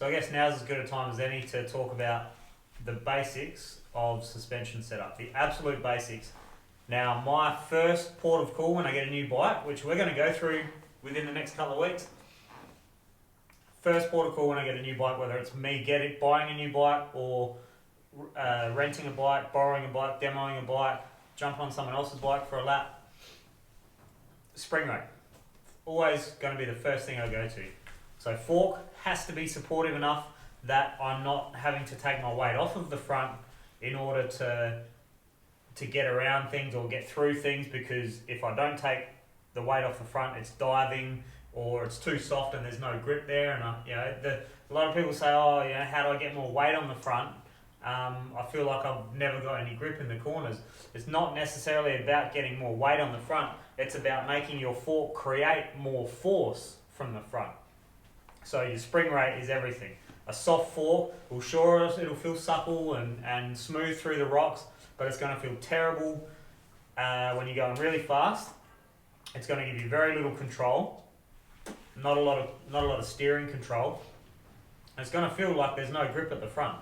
So I guess now's as good a time as any to talk about the basics of suspension setup, the absolute basics. Now, my first port of call when I get a new bike, which we're going to go through within the next couple of weeks, first port of call when I get a new bike, whether it's me buying a new bike or renting a bike, borrowing a bike, demoing a bike, jumping on someone else's bike for a lap, spring rate. Always going to be the first thing I go to. So fork has to be supportive enough that I'm not having to take my weight off of the front in order to get around things or get through things, because if I don't take the weight off the front, it's diving or it's too soft and there's no grip there. And a lot of people say, oh, how do I get more weight on the front? I feel like I've never got any grip in the corners. It's not necessarily about getting more weight on the front. It's about making your fork create more force from the front. So your spring rate is everything. A soft fork will it'll feel supple and smooth through the rocks, but it's going to feel terrible when you're going really fast. It's going to give you very little control, not a lot of steering control. And it's going to feel like there's no grip at the front.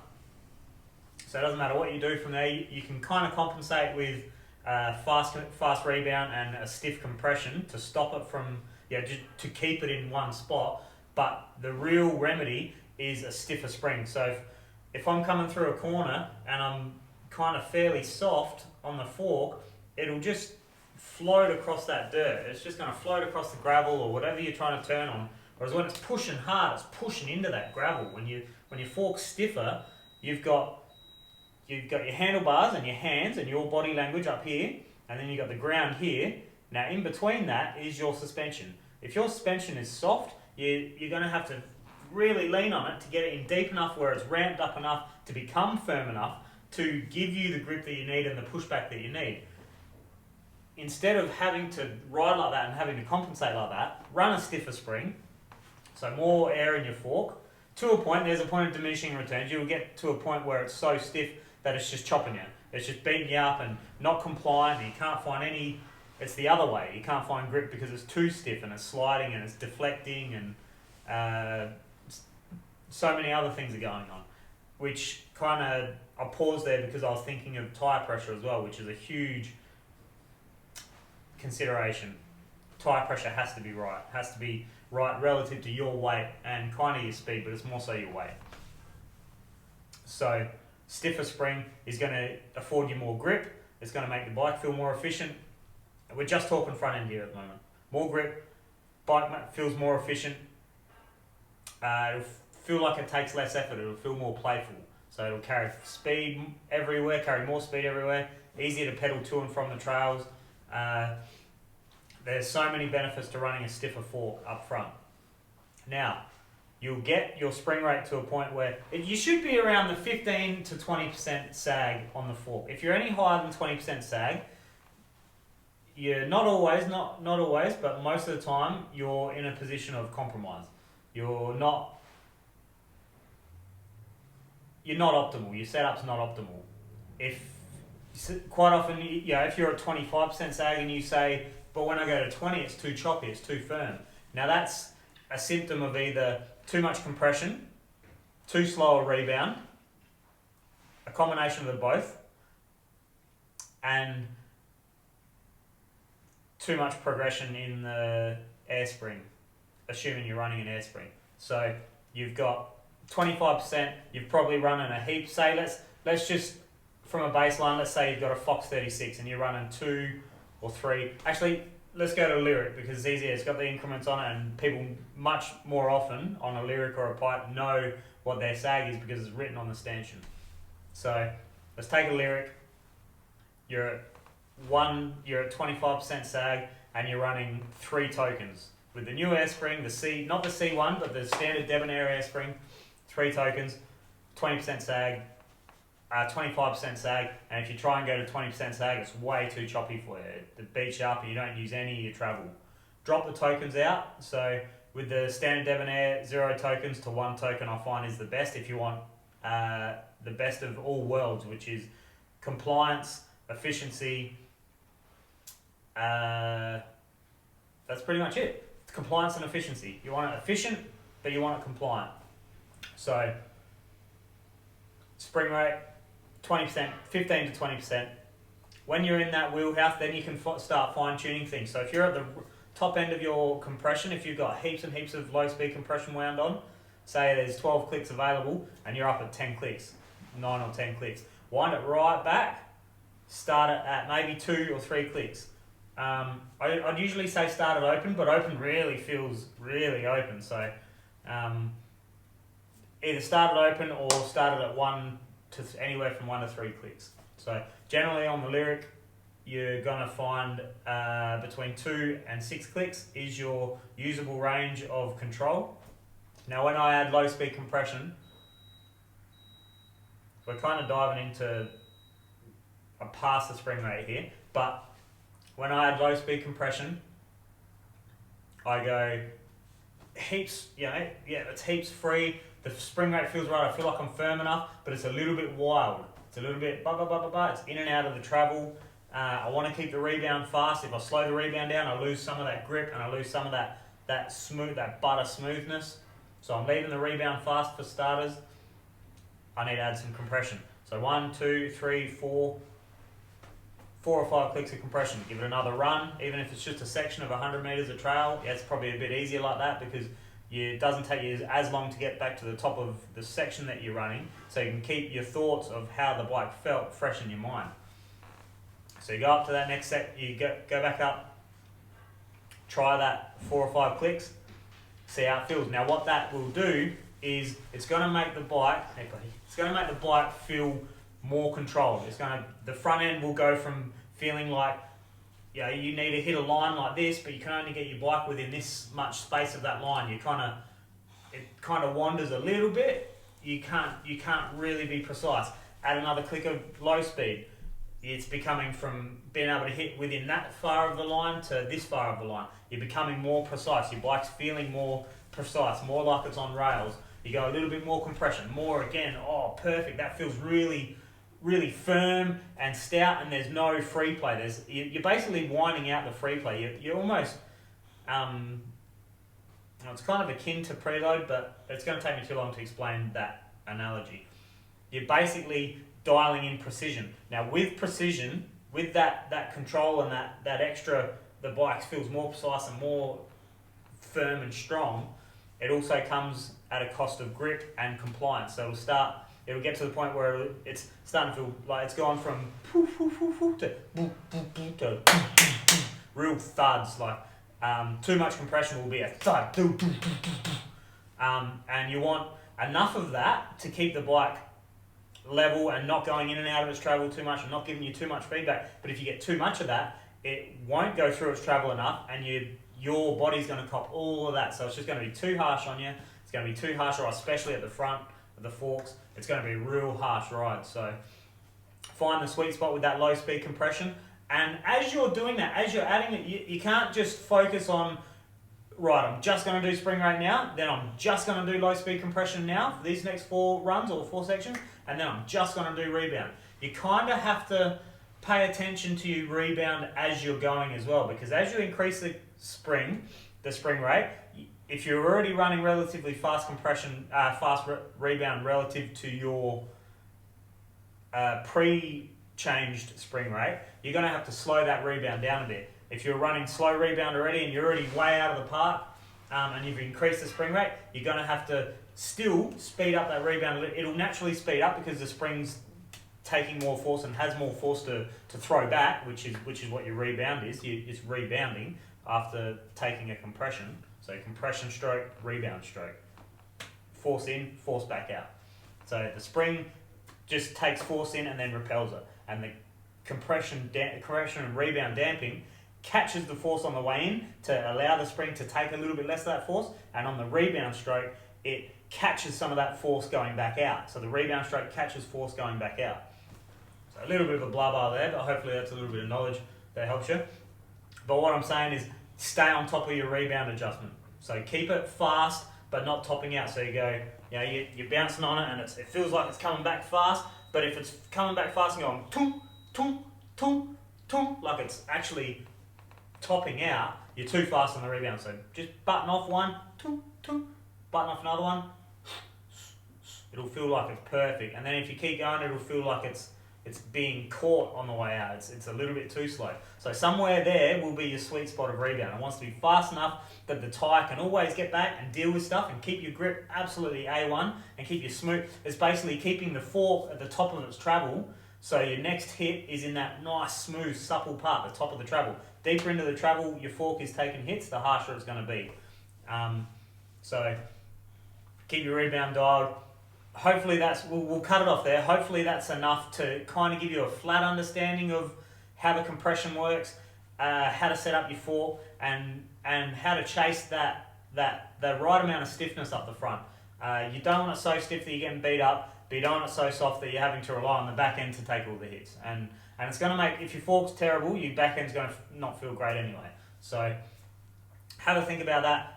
So it doesn't matter what you do from there. You can kind of compensate with fast rebound and a stiff compression to stop it from to keep it in one spot. But the real remedy is a stiffer spring. So if I'm coming through a corner and I'm kind of fairly soft on the fork, it'll just float across that dirt. It's just going to float across the gravel or whatever you're trying to turn on. Whereas when it's pushing hard, it's pushing into that gravel. When your fork's stiffer, you've got your handlebars and your hands and your body language up here, and then you've got the ground here. Now in between that is your suspension. If your suspension is soft, you're going to have to really lean on it to get it in deep enough where it's ramped up enough to become firm enough to give you the grip that you need and the pushback that you need. Instead of having to ride like that and having to compensate like that, run a stiffer spring, so more air in your fork. To a point, there's a point of diminishing returns. You'll get to a point where it's so stiff that it's just chopping you. It's just beating you up and not compliant, and you can't find any. It's the other way. You can't find grip because it's too stiff and it's sliding and it's deflecting and so many other things are going on, which kind of, I paused there because I was thinking of tyre pressure as well, which is a huge consideration. Tyre pressure has to be right. Has to be right relative to your weight and kind of your speed, but it's more so your weight. So stiffer spring is going to afford you more grip. It's going to make the bike feel more efficient. We're just talking front end here at the moment. More grip, bike feels more efficient. It'll feel like it takes less effort. It'll feel more playful. So it'll carry speed everywhere, carry more speed everywhere. Easier to pedal to and from the trails. There's so many benefits to running a stiffer fork up front. Now, you'll get your spring rate to a point where you should be around the 15 to 20% sag on the fork. If you're any higher than 20% sag, you're not always, but most of the time, you're in a position of compromise. You're not optimal. Your setup's not optimal. Quite often, if you're at 25% sag and you say, but when I go to 20, it's too choppy, it's too firm. Now that's a symptom of either too much compression, too slow a rebound, a combination of the both, and too much progression in the air spring, assuming you're running an air spring. So you've got 25%, you've probably running a heap. Say, let's just, from a baseline, let's say you've got a Fox 36 and you're running 2 or 3. Actually, let's go to Lyric because it's easier. It's got the increments on it, and people much more often on a Lyric or a pipe know what their sag is because it's written on the stanchion. So let's take a Lyric. You're at 25% sag and you're running 3 tokens. With the new air spring, not the C1, but the standard debonair air spring, 3 tokens, 20% sag, 25% sag, and if you try and go to 20% sag, it's way too choppy for you. It beats you up and you don't use any of your travel. Drop the tokens out. So with the standard debonair, 0 tokens to 1 token I find is the best if you want the best of all worlds, which is compliance, efficiency. That's pretty much it. Compliance and efficiency. You want it efficient, but you want it compliant. So spring rate, 20%, 15 to 20%. When you're in that wheelhouse, then you can start fine-tuning things. So if you're at the top end of your compression, if you've got heaps and heaps of low-speed compression wound on, say there's 12 clicks available and you're up at 10 clicks, 9 or 10 clicks, wind it right back, start it at maybe 2 or 3 clicks. I'd usually say start it open, but open really feels really open. So either start it open or start it at anywhere from 1 to 3 clicks. So generally on the lyric, you're going to find between 2 and 6 clicks is your usable range of control. Now when I add low speed compression, we're kind of diving into past the spring rate here, but when I add low speed compression, I go heaps, it's heaps free. The spring rate feels right. I feel like I'm firm enough, but it's a little bit wild. It's a little bit it's in and out of the travel. I want to keep the rebound fast. If I slow the rebound down, I lose some of that grip and I lose some of that butter smoothness. So I'm leaving the rebound fast for starters. I need to add some compression. So 1, 2, 3, 4 or 5 clicks of compression. Give it another run, even if it's just a section of 100 meters of trail. Yeah, it's probably a bit easier like that because it doesn't take you as long to get back to the top of the section that you're running, so you can keep your thoughts of how the bike felt fresh in your mind. So you go up to that next set, you go back up, try that 4 or 5 clicks, see how it feels. Now what that will do is it's going to make the bike feel more controlled. The front end will go from feeling like you need to hit a line like this, but you can only get your bike within this much space of that line. It kind of wanders a little bit. You can't really be precise. Add another click of low speed. It's becoming from being able to hit within that far of the line to this far of the line. You're becoming more precise. Your bike's feeling more precise, more like it's on rails. You go a little bit more compression, more again. Oh, perfect. That feels really, really firm and stout, and there's no free play. You're basically winding out the free play. You're almost, it's kind of akin to preload, but it's going to take me too long to explain that analogy. You're basically dialing in precision. Now with precision, with that control and that extra, the bike feels more precise and more firm and strong. It also comes at a cost of grip and compliance. So it'll get to the point where it's starting to feel like it's gone from poof, poof, poof, poof, to boop, boop, boop, to boop, boop, boop. Real thuds. Like too much compression will be a thud. Boop, boop, boop, boop, boop. And you want enough of that to keep the bike level and not going in and out of its travel too much and not giving you too much feedback. But if you get too much of that, it won't go through its travel enough, and your body's going to cop all of that. So it's just going to be too harsh on you. It's going to be too harsh, or especially at the front of the forks, it's going to be a real harsh ride. So find the sweet spot with that low speed compression. And as you're doing that, as you're adding it, you can't just focus on, right, I'm just going to do spring rate now, then I'm just going to do low speed compression now for these next 4 runs or 4 sections, and then I'm just going to do rebound. You kind of have to pay attention to your rebound as you're going as well, because as you increase the spring rate, if you're already running relatively fast compression, rebound relative to your pre-changed spring rate, you're going to have to slow that rebound down a bit. If you're running slow rebound already and you're already way out of the park, and you've increased the spring rate, you're going to have to still speed up that rebound. It'll naturally speed up because the spring's taking more force and has more force to throw back, which is what your rebound is. It's rebounding after taking a compression. So compression stroke, rebound stroke. Force in, force back out. So the spring just takes force in and then repels it. And the compression and rebound damping catches the force on the way in to allow the spring to take a little bit less of that force. And on the rebound stroke, it catches some of that force going back out. So the rebound stroke catches force going back out. So a little bit of a blah blah there, but hopefully that's a little bit of knowledge that helps you. But what I'm saying is stay on top of your rebound adjustment. So keep it fast, but not topping out. So you go, you're bouncing on it and it feels like it's coming back fast, but if it's coming back fast and going tung, tung, tung, tung, like it's actually topping out, you're too fast on the rebound. So just button off one, tung, tung, button off another one, it'll feel like it's perfect. And then if you keep going, it'll feel like it's being caught on the way out. It's a little bit too slow. So somewhere there will be your sweet spot of rebound. It wants to be fast enough that the tyre can always get back and deal with stuff and keep your grip absolutely A1 and keep you smooth. It's basically keeping the fork at the top of its travel, so your next hit is in that nice, smooth, supple part, the top of the travel. Deeper into the travel your fork is taking hits, the harsher it's going to be. So keep your rebound dialed. Hopefully we'll cut it off there. Hopefully that's enough to kind of give you a flat understanding of how the compression works, how to set up your fork, and how to chase the right amount of stiffness up the front. You don't want it so stiff that you're getting beat up, but you don't want it so soft that you're having to rely on the back end to take all the hits. And it's going to make, if your fork's terrible, your back end's going to not feel great anyway. So have a think about that.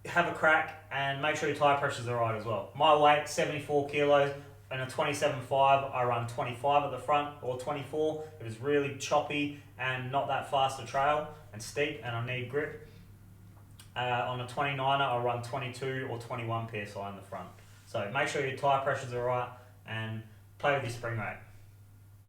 Have a crack and make sure your tyre pressures are right as well. My weight, 74 kilos, and a 27.5, I run 25 at the front or 24 if it's really choppy and not that fast a trail and steep and I need grip. On a 29er, I run 22 or 21 PSI in the front. So make sure your tyre pressures are right and play with your spring rate.